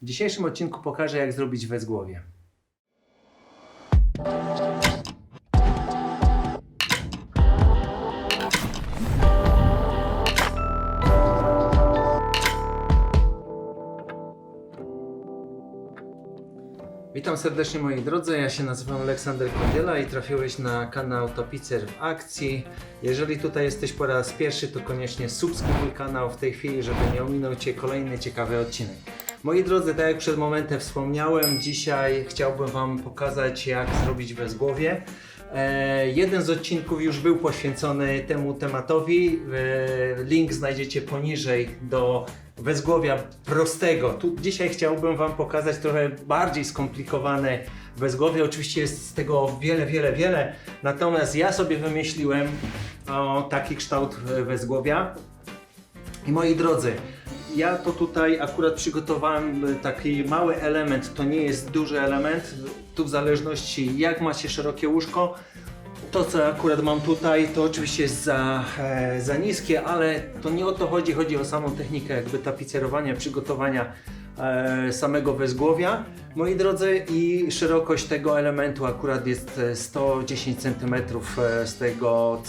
W dzisiejszym odcinku pokażę, jak zrobić wezgłowie. Witam serdecznie moi drodzy, ja się nazywam Aleksander Kondziela i trafiłeś na kanał Tapicer w akcji. Jeżeli tutaj jesteś po raz pierwszy, to koniecznie subskrybuj kanał w tej chwili, żeby nie ominął Cię kolejny ciekawy odcinek. Moi drodzy, tak jak przed momentem wspomniałem, dzisiaj chciałbym Wam pokazać, jak zrobić wezgłowie. Jeden z odcinków już był poświęcony temu tematowi. Link znajdziecie poniżej do wezgłowia prostego. Tu dzisiaj chciałbym Wam pokazać trochę bardziej skomplikowane wezgłowie. Oczywiście jest z tego wiele. Natomiast ja sobie wymyśliłem taki kształt wezgłowia. I moi drodzy, ja to tutaj akurat przygotowałem taki mały element, to nie jest duży element. Tu w zależności jak macie szerokie łóżko, to co akurat mam tutaj, to oczywiście jest za niskie, ale to nie o to chodzi, chodzi o samą technikę jakby tapicerowania, przygotowania samego wezgłowia. Moi drodzy, i szerokość tego elementu akurat jest 110 cm z tego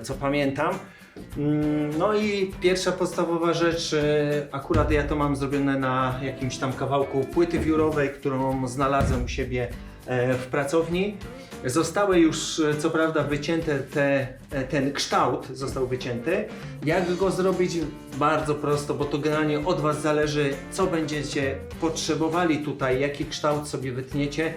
co pamiętam. No i pierwsza podstawowa rzecz, akurat ja to mam zrobione na jakimś tam kawałku płyty wiórowej, którą znalazłem u siebie w pracowni. Zostały już co prawda wycięte, ten kształt został wycięty. Jak go zrobić? Bardzo prosto, bo to generalnie od Was zależy, co będziecie potrzebowali tutaj, jaki kształt sobie wytniecie,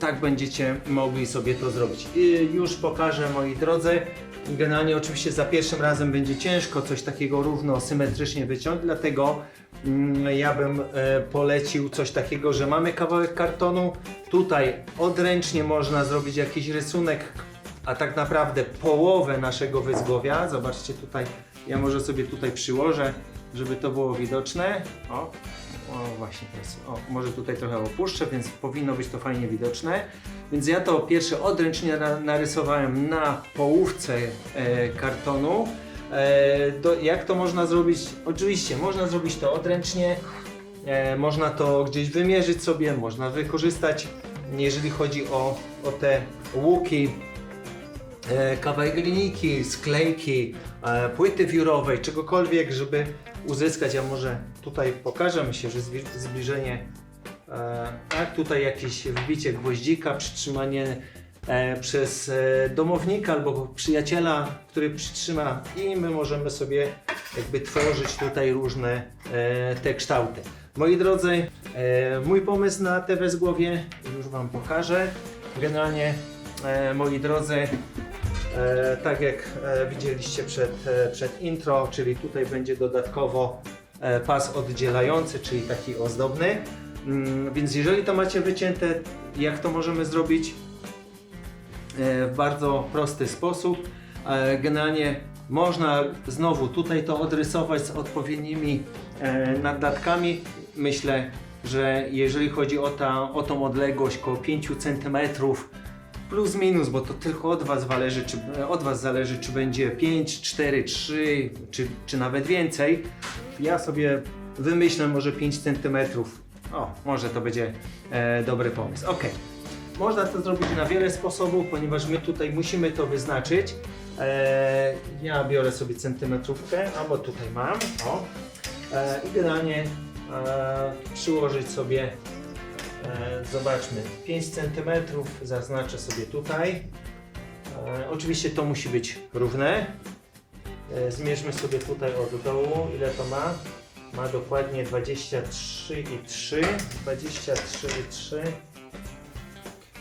tak będziecie mogli sobie to zrobić. I już pokażę, moi drodzy. Generalnie oczywiście za pierwszym razem będzie ciężko coś takiego równo, symetrycznie wyciąć, dlatego ja bym polecił coś takiego, że mamy kawałek kartonu, tutaj odręcznie można zrobić jakiś rysunek, a tak naprawdę połowę naszego wezgłowia. Zobaczcie tutaj, ja może sobie tutaj przyłożę, żeby to było widoczne. O właśnie teraz, może tutaj trochę opuszczę, więc powinno być to fajnie widoczne. Więc ja to pierwsze odręcznie narysowałem na połówce kartonu. Jak to można zrobić? Oczywiście można zrobić to odręcznie, można to gdzieś wymierzyć sobie, można wykorzystać, jeżeli chodzi o te łuki, kawałek linijki, sklejki, płyty wiórowej, czegokolwiek, żeby uzyskać. Ja może tutaj pokażę, myślę, że zbliżenie, tak, tutaj jakieś wbicie gwoździka, przytrzymanie przez domownika albo przyjaciela, który przytrzyma, i my możemy sobie jakby tworzyć tutaj różne te kształty. Moi drodzy, mój pomysł na te wezgłowie już Wam pokażę. Generalnie, moi drodzy, tak jak widzieliście przed intro, czyli tutaj będzie dodatkowo pas oddzielający, czyli taki ozdobny. Więc jeżeli to macie wycięte, jak to możemy zrobić? W bardzo prosty sposób. Generalnie można znowu tutaj to odrysować z odpowiednimi naddatkami. Myślę, że jeżeli chodzi o tą odległość około 5 cm plus minus, bo to tylko od Was zależy, czy będzie 5, 4, 3 czy nawet więcej. Ja sobie wymyślę może 5 cm. Może to będzie dobry pomysł. Ok. Można to zrobić na wiele sposobów, ponieważ my tutaj musimy to wyznaczyć. Ja biorę sobie centymetrówkę, albo tutaj mam. I generalnie przyłożyć sobie, zobaczmy, 5 cm, zaznaczę sobie tutaj. Oczywiście to musi być równe. Zmierzmy sobie tutaj od dołu, ile to ma. Ma dokładnie 23,3. 23,3.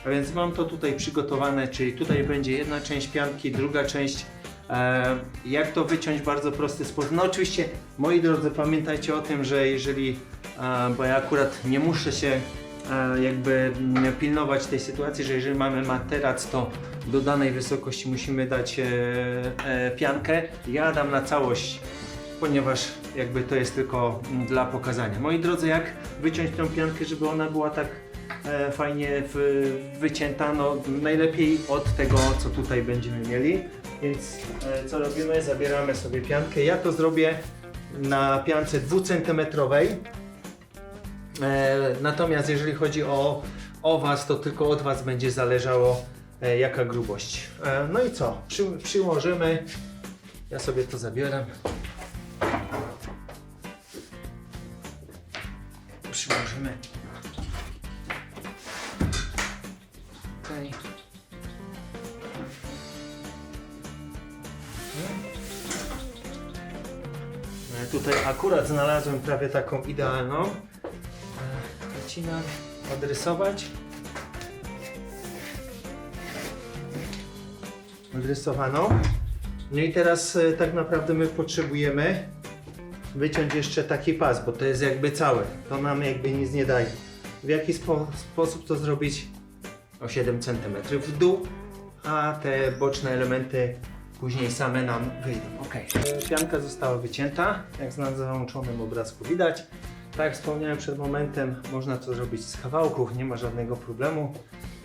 A więc mam to tutaj przygotowane, czyli tutaj będzie jedna część pianki, druga część. Jak to wyciąć? Bardzo prosty sposób. No oczywiście, moi drodzy, pamiętajcie o tym, że jeżeli, bo ja akurat nie muszę się jakby pilnować tej sytuacji, że jeżeli mamy materac, to do danej wysokości musimy dać piankę. Ja dam na całość, ponieważ jakby to jest tylko dla pokazania. Moi drodzy, jak wyciąć tę piankę, żeby ona była tak fajnie wycięta? No najlepiej od tego, co tutaj będziemy mieli. Więc co robimy? Zabieramy sobie piankę. Ja to zrobię na piance 2 cm. Natomiast jeżeli chodzi o Was, to tylko od Was będzie zależało jaka grubość. No i co? Przyłożymy. Ja sobie to zabieram. Przyłożymy. Okay. Tutaj akurat znalazłem prawie taką idealną. Wycinam, odrysować. Odrysowaną. No i teraz tak naprawdę my potrzebujemy wyciąć jeszcze taki pas, bo to jest jakby całe. To nam jakby nic nie daje. W jaki sposób to zrobić? O 7 cm w dół, a te boczne elementy później same nam wyjdą. Ok. Pianka została wycięta, jak na załączonym obrazku widać. Tak jak wspomniałem przed momentem, można to zrobić z kawałków, nie ma żadnego problemu.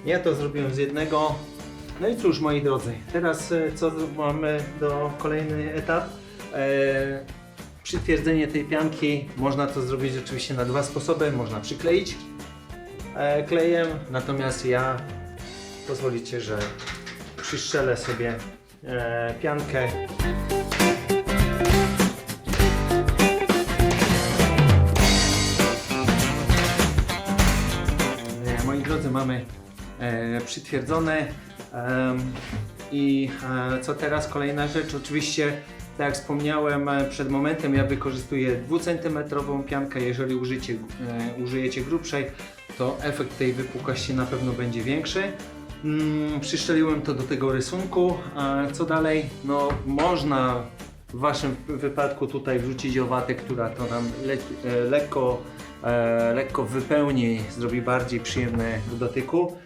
Ja to zrobiłem z jednego. No i cóż, moi drodzy, teraz co mamy do kolejny etap? Przytwierdzenie tej pianki. Można to zrobić oczywiście na dwa sposoby. Można przykleić klejem, natomiast ja pozwolicie, że przystrzelę sobie piankę. Moi drodzy, mamy przytwierdzone i co teraz? Kolejna rzecz, oczywiście tak jak wspomniałem przed momentem, ja wykorzystuję 2 cm piankę. Jeżeli użyjecie grubszej, to efekt tej wypukłości na pewno będzie większy. Przyszczeliłem to do tego rysunku. Co dalej? No można w Waszym wypadku tutaj wrzucić owatę, która to nam lekko wypełni, zrobi bardziej przyjemne w dotyku.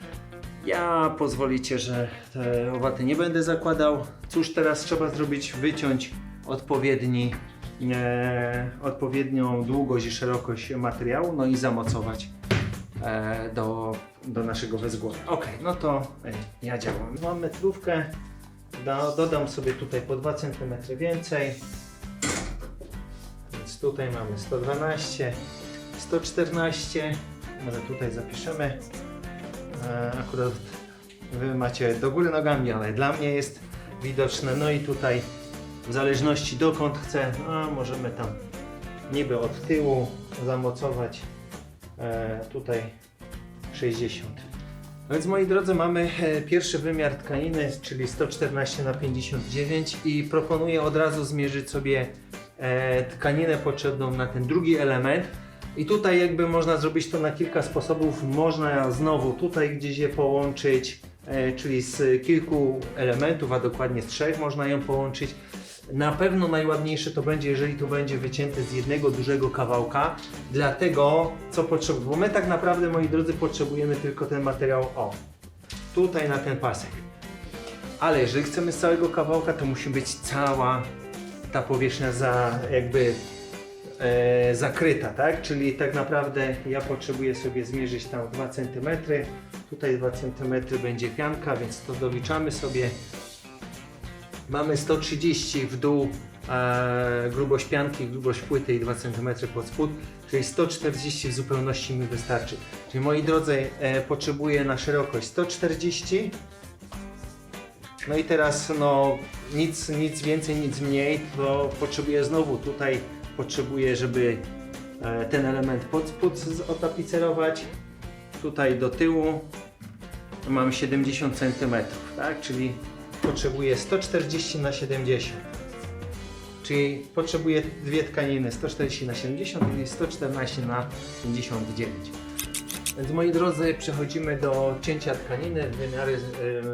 Ja pozwolicie, że te owaty nie będę zakładał. Cóż teraz trzeba zrobić? Wyciąć odpowiednią długość i szerokość materiału, no i zamocować do naszego wezgłowia. Ok, no to ja działam. Mam metrówkę, dodam sobie tutaj po 2 cm więcej. Więc tutaj mamy 112, 114, może tutaj zapiszemy. Akurat Wy macie do góry nogami, ale dla mnie jest widoczne. No i tutaj w zależności dokąd chcę, możemy tam niby od tyłu zamocować tutaj 60. No więc moi drodzy, mamy pierwszy wymiar tkaniny, czyli 114 na 59 i proponuję od razu zmierzyć sobie tkaninę potrzebną na ten drugi element. I tutaj jakby można zrobić to na kilka sposobów. Można znowu tutaj gdzieś je połączyć, czyli z kilku elementów, a dokładnie z 3 można ją połączyć. Na pewno najładniejsze to będzie, jeżeli to będzie wycięte z jednego dużego kawałka. Dlatego co potrzebujemy, bo my tak naprawdę, moi drodzy, potrzebujemy tylko ten materiał tutaj na ten pasek. Ale jeżeli chcemy z całego kawałka, to musi być cała ta powierzchnia zakryta, tak? Czyli tak naprawdę ja potrzebuję sobie zmierzyć tam 2 cm. Tutaj 2 cm będzie pianka, więc to doliczamy sobie. Mamy 130 w dół grubość pianki, grubość płyty i 2 cm pod spód, czyli 140 w zupełności mi wystarczy. Czyli moi drodzy, potrzebuję na szerokość 140. No i teraz nic więcej, nic mniej, to potrzebuję znowu tutaj, żeby ten element pod spód otapicerować. Tutaj do tyłu mam 70 cm, tak? Czyli potrzebuję 140 na 70. Czyli potrzebuję dwie tkaniny 140 na 70 i 114 na 59. Więc moi drodzy, przechodzimy do cięcia tkaniny. Wymiary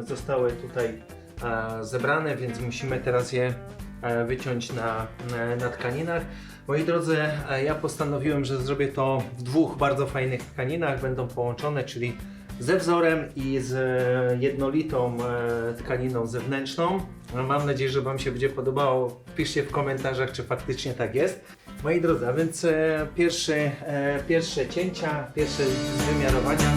zostały tutaj zebrane, więc musimy teraz je wyciąć na tkaninach. Moi drodzy, ja postanowiłem, że zrobię to w dwóch bardzo fajnych tkaninach. Będą połączone, czyli ze wzorem i z jednolitą tkaniną zewnętrzną. Mam nadzieję, że Wam się będzie podobało. Piszcie w komentarzach, czy faktycznie tak jest. Moi drodzy, a więc pierwsze cięcia, pierwsze wymiarowania.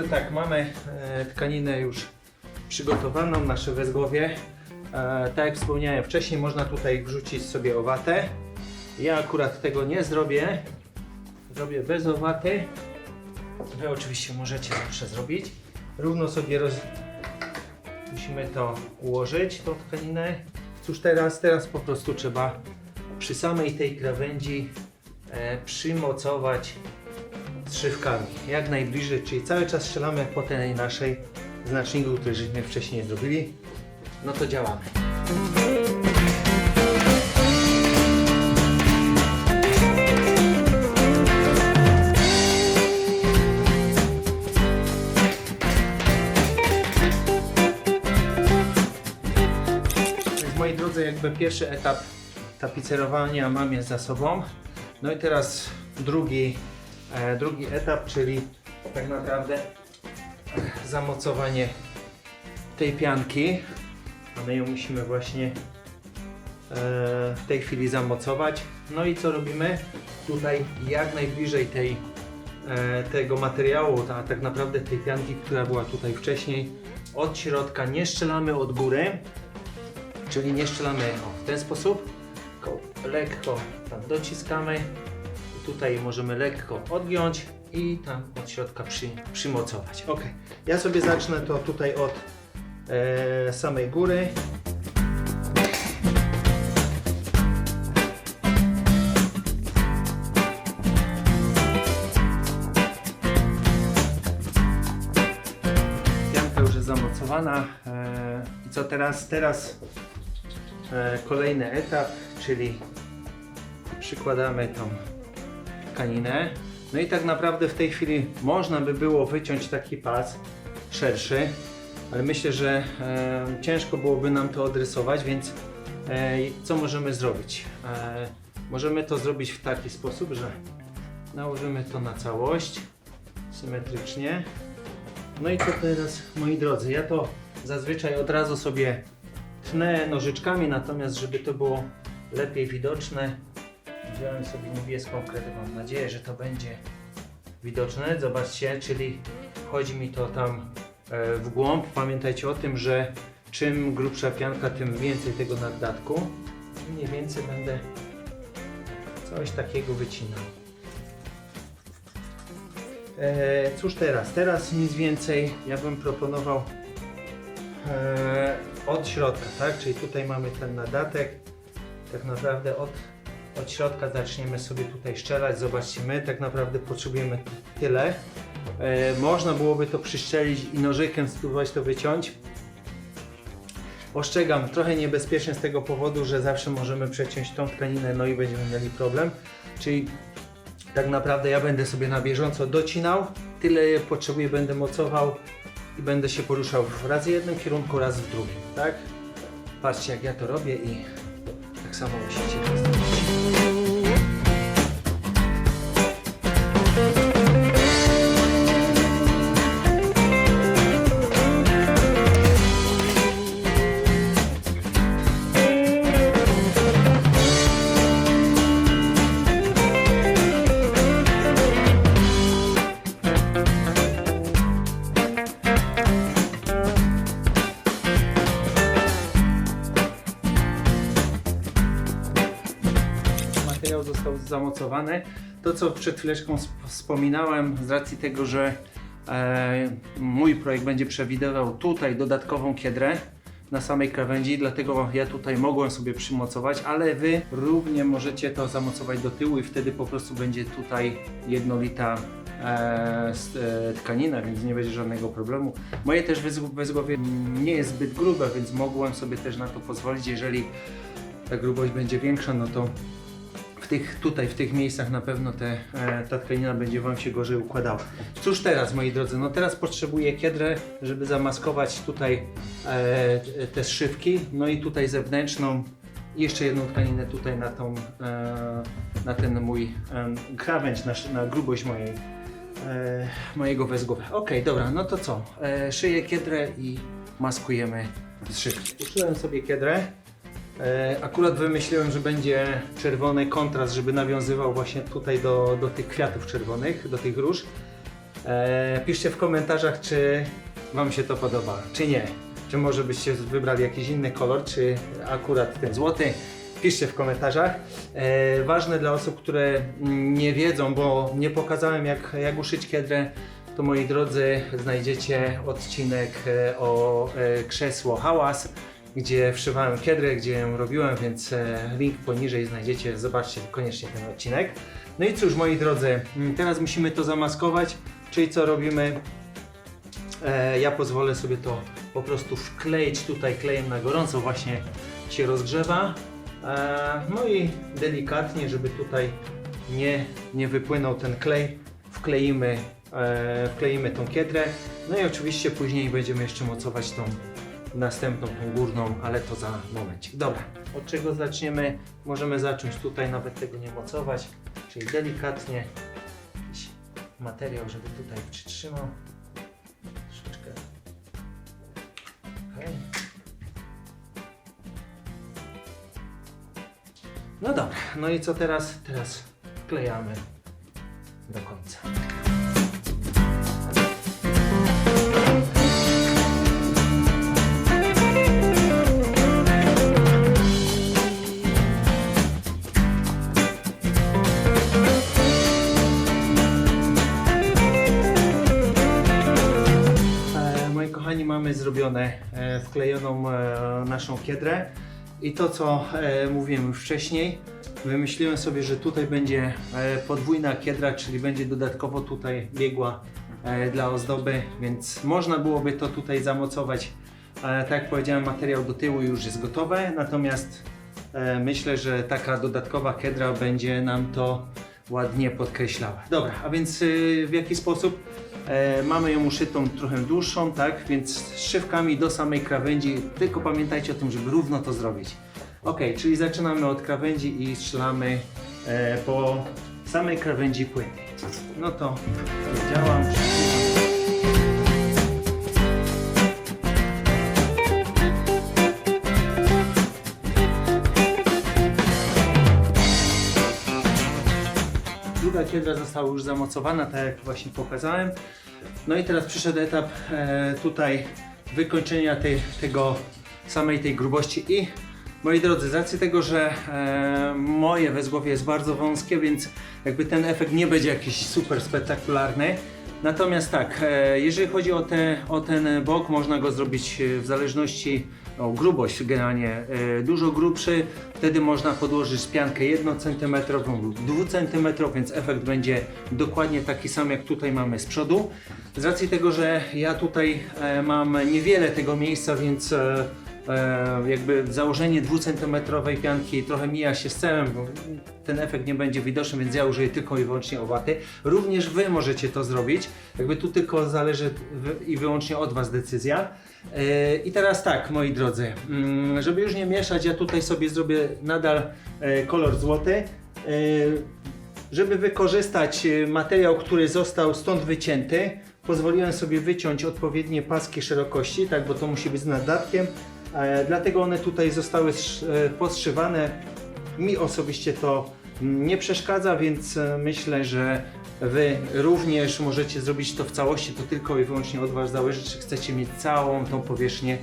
tak, mamy tkaninę już przygotowaną, nasze wezgłowie. Tak jak wspomniałem wcześniej, można tutaj wrzucić sobie owatę. Ja akurat tego nie zrobię. Zrobię bez owaty. Wy oczywiście możecie zawsze zrobić. Równo sobie musimy to ułożyć, tą tkaninę. Cóż teraz po prostu trzeba przy samej tej krawędzi przymocować strzywkami. Jak najbliżej, czyli cały czas strzelamy po tej naszej znaczniku, który żeśmy wcześniej zrobili. No to działamy. Moi drodzy, jakby pierwszy etap tapicerowania mam jest za sobą. No i teraz drugi etap, czyli tak naprawdę zamocowanie tej pianki. A my ją musimy właśnie w tej chwili zamocować. No i co robimy? Tutaj jak najbliżej tego materiału, a tak naprawdę tej pianki, która była tutaj wcześniej, od środka, nie strzelamy od góry. Czyli nie strzelamy w ten sposób, tylko lekko tam dociskamy i tutaj możemy lekko odgiąć i tam od środka przymocować. Ok, ja sobie zacznę to tutaj od samej góry. Pianka już jest zamocowana i co teraz? Kolejny etap, czyli przykładamy tą tkaninę. No i tak naprawdę w tej chwili można by było wyciąć taki pas szerszy, ale myślę, że ciężko byłoby nam to odrysować, więc co możemy zrobić? Możemy to zrobić w taki sposób, że nałożymy to na całość symetrycznie. No i co teraz, moi drodzy? Ja to zazwyczaj od razu sobie tnę nożyczkami, natomiast żeby to było lepiej widoczne, wziąłem sobie niebieską kredę. Mam nadzieję, że to będzie widoczne. Zobaczcie, czyli wchodzi mi to tam w głąb. Pamiętajcie o tym, że czym grubsza pianka, tym więcej tego naddatku. Mniej więcej będę coś takiego wycinał. Cóż teraz? Teraz nic więcej. Ja bym proponował od środka, tak? Czyli tutaj mamy ten nadatek. Tak naprawdę od środka zaczniemy sobie tutaj strzelać. Zobaczcie, my tak naprawdę potrzebujemy tyle. Można byłoby to przyszczelić i nożykiem spróbować to wyciąć. Ostrzegam, trochę niebezpiecznie z tego powodu, że zawsze możemy przeciąć tą tkaninę, no i będziemy mieli problem. Czyli tak naprawdę ja będę sobie na bieżąco docinał, tyle potrzebuję, będę mocował i będę się poruszał raz w jednym kierunku, raz w drugim, tak? Patrzcie, jak ja to robię i tak samo musicie to zrobić. Materiał został zamocowany. To, co przed chwileczką wspominałem, z racji tego, że mój projekt będzie przewidywał tutaj dodatkową kiedrę na samej krawędzi, dlatego ja tutaj mogłem sobie przymocować, ale Wy równie możecie to zamocować do tyłu i wtedy po prostu będzie tutaj jednolita tkanina, więc nie będzie żadnego problemu. Moje też wezgłowie nie jest zbyt grube, więc mogłem sobie też na to pozwolić. Jeżeli ta grubość będzie większa, no to w tych miejscach na pewno ta tkanina będzie Wam się gorzej układała. Cóż teraz, moi drodzy? No teraz potrzebuję kiedrę, żeby zamaskować tutaj te zszywki, no i tutaj zewnętrzną i jeszcze jedną tkaninę tutaj na ten mój krawędź, na grubość mojego wezgłowia. Ok, dobra, no to co? Szyję kiedrę i maskujemy zszywki. Uszyłem sobie kiedrę. Akurat wymyśliłem, że będzie czerwony kontrast, żeby nawiązywał właśnie tutaj do tych kwiatów czerwonych, do tych róż. Piszcie w komentarzach, czy Wam się to podoba, czy nie. Czy może byście wybrali jakiś inny kolor, czy akurat ten złoty. Piszcie w komentarzach. Ważne dla osób, które nie wiedzą, bo nie pokazałem jak uszyć kiedrę, to moi drodzy znajdziecie odcinek o krzesło Hałas, gdzie wszywałem kiedrę, gdzie ją robiłem, więc link poniżej znajdziecie, zobaczcie koniecznie ten odcinek. No i cóż, moi drodzy, teraz musimy to zamaskować, czyli co robimy? Ja pozwolę sobie to po prostu wkleić tutaj klejem na gorąco, właśnie się rozgrzewa. No i delikatnie, żeby tutaj nie wypłynął ten klej, wkleimy tą kiedrę. No i oczywiście później będziemy jeszcze mocować tą następną, tą górną, ale to za momencik. Dobra, od czego zaczniemy? Możemy zacząć tutaj, nawet tego nie mocować, czyli delikatnie jakiś materiał, żeby tutaj przytrzymał. Troszeczkę. Okay. No dobra, no i co teraz? Teraz wklejamy do końca. Moi kochani, mamy zrobione wklejoną naszą kiedrę. I to, co mówiłem już wcześniej, wymyśliłem sobie, że tutaj będzie podwójna kiedra, czyli będzie dodatkowo tutaj biegła dla ozdoby, więc można byłoby to tutaj zamocować. Tak jak powiedziałem, materiał do tyłu już jest gotowy, natomiast myślę, że taka dodatkowa kiedra będzie nam to ładnie podkreślała. Dobra, a więc w jaki sposób? Mamy ją uszytą trochę dłuższą, tak? Więc szywkami do samej krawędzi, tylko pamiętajcie o tym, żeby równo to zrobić. Ok, czyli zaczynamy od krawędzi i strzelamy po samej krawędzi płyty. No to działam. Druga kiedra została już zamocowana, tak jak właśnie pokazałem. No i teraz przyszedł etap tutaj wykończenia samej tej grubości i moi drodzy, z racji tego, że moje wezgłowie jest bardzo wąskie, więc jakby ten efekt nie będzie jakiś super spektakularny. Natomiast tak, jeżeli chodzi o ten bok, można go zrobić w zależności o grubość generalnie dużo grubszy, wtedy można podłożyć piankę 1 cm lub 2 cm, więc efekt będzie dokładnie taki sam jak tutaj mamy z przodu. Z racji tego, że ja tutaj mam niewiele tego miejsca, więc jakby założenie 2 cm pianki trochę mija się z celem, bo ten efekt nie będzie widoczny, więc ja użyję tylko i wyłącznie waty. Również Wy możecie to zrobić, jakby tu tylko zależy i wyłącznie od Was decyzja. I teraz tak, moi drodzy, żeby już nie mieszać, ja tutaj sobie zrobię nadal kolor złoty. Żeby wykorzystać materiał, który został stąd wycięty, pozwoliłem sobie wyciąć odpowiednie paski szerokości, tak, bo to musi być z nadatkiem. Dlatego one tutaj zostały podszywane. Mi osobiście to nie przeszkadza, więc myślę, że Wy również możecie zrobić to w całości, to tylko i wyłącznie od Was zależy, czy chcecie mieć całą tą powierzchnię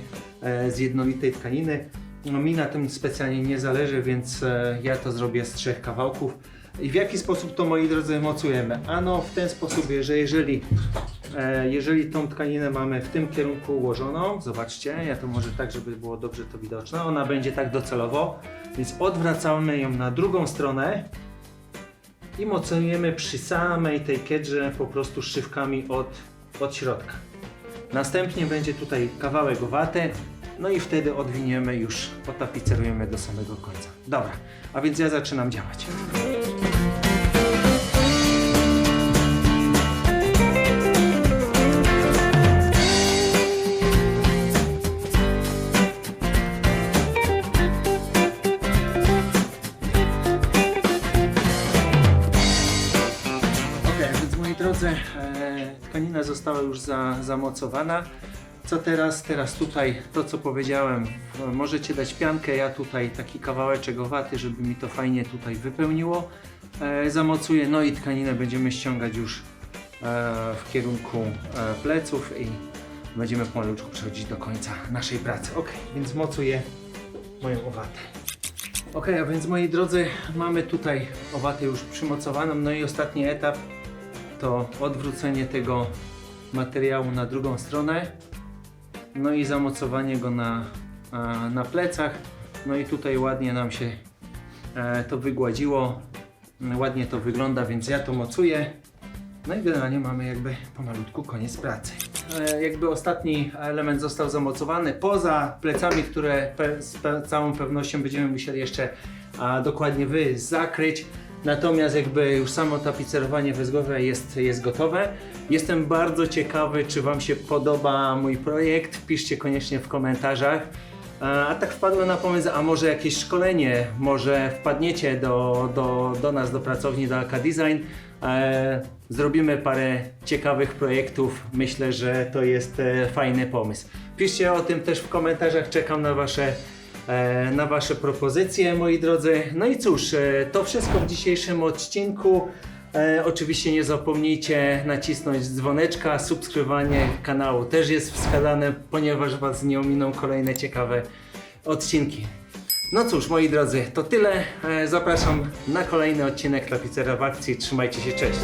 z jednolitej tkaniny. No, mi na tym specjalnie nie zależy, więc ja to zrobię z 3 kawałków. I w jaki sposób to, moi drodzy, mocujemy? Ano w ten sposób, że jeżeli tą tkaninę mamy w tym kierunku ułożoną, zobaczcie, ja to może tak, żeby było dobrze to widoczne, ona będzie tak docelowo, więc odwracamy ją na drugą stronę i mocujemy przy samej tej kiedrze po prostu szywkami od środka. Następnie będzie tutaj kawałek waty, no i wtedy odwiniemy już, potapicerujemy do samego końca. Dobra, a więc ja zaczynam działać. Drodzy, tkanina została już zamocowana. Co teraz? Teraz tutaj to, co powiedziałem, możecie dać piankę, ja tutaj taki kawałeczek waty, żeby mi to fajnie tutaj wypełniło. Zamocuję, no i tkaninę będziemy ściągać już w kierunku pleców i będziemy pomalutku przechodzić do końca naszej pracy. Ok, więc mocuję moją owatę. Ok, a więc moi drodzy, mamy tutaj owatę już przymocowaną, no i ostatni etap to odwrócenie tego materiału na drugą stronę, no i zamocowanie go na plecach, no i tutaj ładnie nam się to wygładziło, ładnie to wygląda, więc ja to mocuję, no i generalnie mamy jakby pomalutku koniec pracy. Jakby ostatni element został zamocowany, poza plecami, które z całą pewnością będziemy musieli jeszcze dokładnie zakryć. Natomiast jakby już samo tapicerowanie wezgłowe jest gotowe. Jestem bardzo ciekawy, czy Wam się podoba mój projekt. Piszcie koniecznie w komentarzach. A tak wpadłem na pomysł, a może jakieś szkolenie, może wpadniecie do nas, do pracowni, do AK Design. Zrobimy parę ciekawych projektów. Myślę, że to jest fajny pomysł. Piszcie o tym też w komentarzach, czekam na Wasze propozycje, moi drodzy. No i cóż, to wszystko w dzisiejszym odcinku. Oczywiście nie zapomnijcie nacisnąć dzwoneczka, subskrybowanie kanału też jest wskazane, ponieważ Was nie ominą kolejne ciekawe odcinki. No cóż, moi drodzy, to tyle. Zapraszam na kolejny odcinek Tapicera w akcji. Trzymajcie się, cześć!